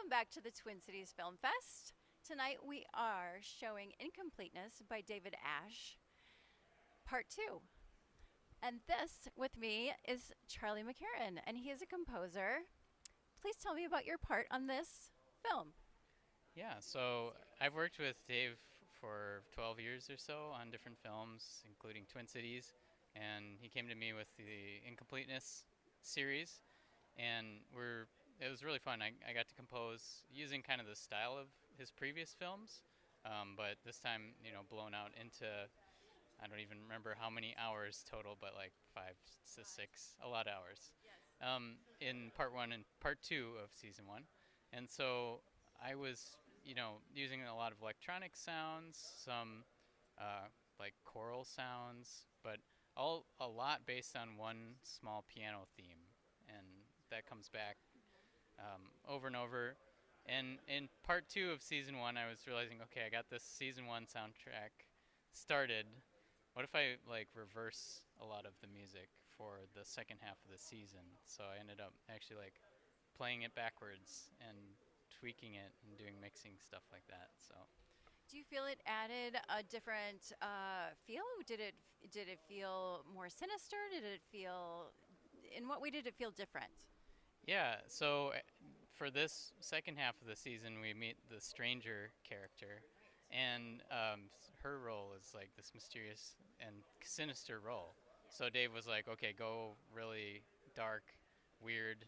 Welcome back to the Twin Cities Film Fest. Tonight we are showing Incompleteness by David Ash, Part 2. And this, with me, is Charlie McCarron, and he is a composer. Please tell me about your part on this film. Yeah, so I've worked with Dave for 12 years or so on different films, including Twin Cities, and he came to me with the Incompleteness series, and it was really fun. I got to compose using kind of the style of his previous films, but this time, blown out into, I don't even remember how many hours total, but like 5 to 6, a lot of hours, in part one and part two of season one. And so I was, using a lot of electronic sounds, some like choral sounds, but all a lot based on one small piano theme, and that comes back over and over. And in part two of season one, I was realizing, okay, I got this season one soundtrack started. What if I like reverse a lot of the music for the second half of the season? So I ended up actually like playing it backwards and tweaking it and doing mixing stuff like that. So Do you feel it added a different feel? Did it feel more sinister? Did it feel in what way did it feel different? yeah, so for this second half of the season, we meet the stranger character, and her role is like this mysterious and sinister role. So Dave was like, okay, go really dark, weird,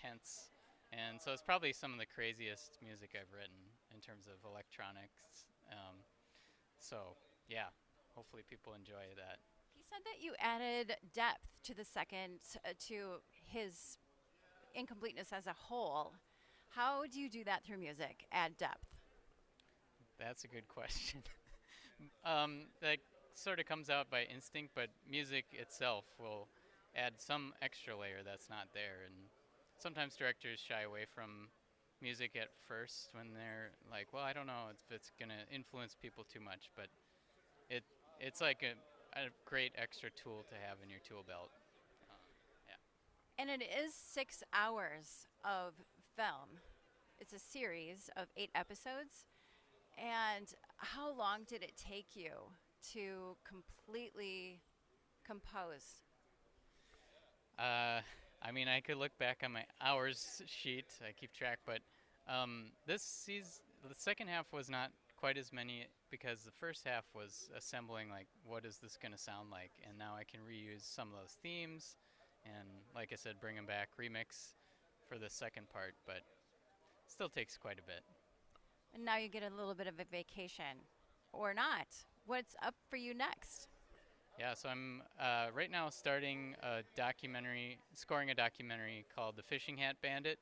tense. And so it's probably some of the craziest music I've written in terms of electronics. So, yeah, hopefully people enjoy that. He said that you added depth to the second to his incompleteness as a whole. How do you do that through music? Add depth. That's a good question. That sort of comes out by instinct, but music itself will add some extra layer that's not there. And sometimes directors shy away from music at first when they're like, well, I don't know if it's going to influence people too much, but it it's like a great extra tool to have in your tool belt. Uh, yeah. And it is 6 hours of film. It's a series of 8 episodes. And how long did it take you to completely compose? Uh, I mean, I could look back on my hours sheet. I keep track, but this season, the second half was not quite as many because the first half was assembling like what is this going to sound like, and now I can reuse some of those themes, and like I said, bring them back, remix for the second part, but still takes quite a bit. And now you get a little bit of a vacation. Or not. What's up for you next? Yeah, so I'm right now starting a documentary, scoring a documentary called The Fishing Hat Bandit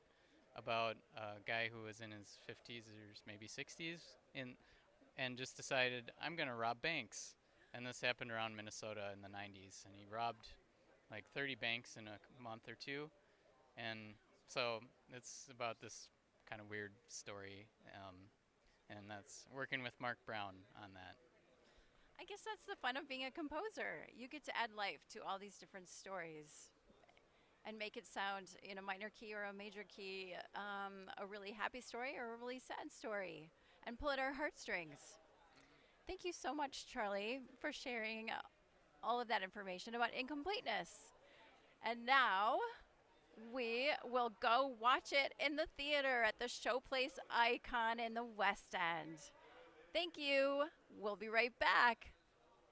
about a guy who was in his 50s or maybe 60s and just decided I'm going to rob banks. And this happened around Minnesota in the 90s. And he robbed like 30 banks in a month or two. And so it's about this kind of weird story. And that's working with Mark Brown on that. I guess that's the fun of being a composer. You get to add life to all these different stories and make it sound in a minor key or a major key, a really happy story or a really sad story, and pull at our heartstrings. Thank you so much, Charlie, for sharing all of that information about incompleteness. And now we will go watch it in the theater at the Showplace Icon in the West End. Thank you. We'll be right back.